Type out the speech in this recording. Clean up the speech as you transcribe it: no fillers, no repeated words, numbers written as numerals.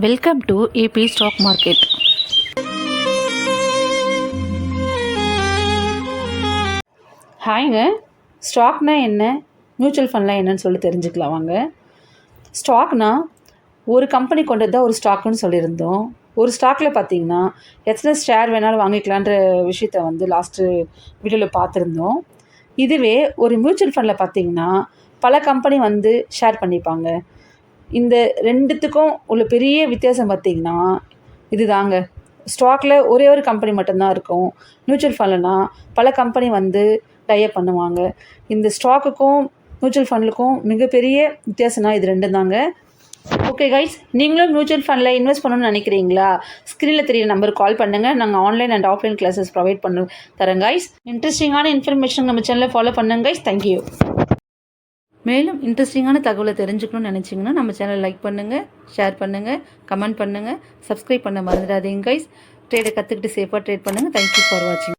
Welcome to AB stock market. ஹாய்ங்க, ஸ்டாக்னா என்ன, மியூச்சுவல் ஃபண்ட்லாம் என்னன்னு சொல்லி தெரிஞ்சுக்கலாம் வாங்க. ஸ்டாக்னா ஒரு கம்பெனி கொண்டது தான் ஒரு ஸ்டாக்குன்னு சொல்லியிருந்தோம். ஒரு ஸ்டாக்கில் பார்த்தீங்கன்னா எத்தனை ஷேர் வேணாலும் வாங்கிக்கலான்ற விஷயத்த லாஸ்ட்டு வீடியோவில் பார்த்துருந்தோம். இதுவே ஒரு மியூச்சுவல் ஃபண்டில் பார்த்தீங்கன்னா பல கம்பெனி ஷேர் பண்ணிப்பாங்க. இந்த ரெண்டுத்துக்கும் உள்ள பெரிய வித்தியாசம் பார்த்திங்கன்னா இது தாங்க. ஸ்டாக்கில் ஒரே ஒரு கம்பெனி மட்டும்தான் இருக்கும். மியூச்சுவல் ஃபண்ட்லனால் பல கம்பெனி டைப் பண்ணுவாங்க. இந்த ஸ்டாக்குக்கும் மியூச்சுவல் ஃபண்டுக்கும் மிகப்பெரிய வித்தியாசம்னா இது ரெண்டும் தாங்க. ஓகே கைஸ், நீங்களும் மியூச்சுவல் ஃபண்டில் இன்வெஸ்ட் பண்ணணும்னு நினைக்கிறீங்களா? ஸ்க்ரீனில் தெரிய நம்பருக்கு கால் பண்ணுங்கள். நாங்கள் online and offline classes provide தரேன் கைஸ். இன்ட்ரெஸ்டிங்கான இன்ஃபர்மேஷன் நம்ம சேனலை ஃபாலோ பண்ணுங்க கைஸ். தேங்க்யூ. மேலும் இன்ட்ரெஸ்டிங்கான தகவலை தெரிஞ்சுக்கணும்னு நினச்சிங்கன்னா நம்ம சேனலை லைக் பண்ணுங்கள், ஷேர் பண்ணுங்கள், கமெண்ட் பண்ணுங்கள், சப்ஸ்கிரைப் பண்ண மறந்துடாதீங்க கைஸ். ட்ரேடை கற்றுக்கிட்டு சேஃபாக ட்ரேட் பண்ணுங்கள். தேங்க்யூ ஃபார் வாட்சிங்.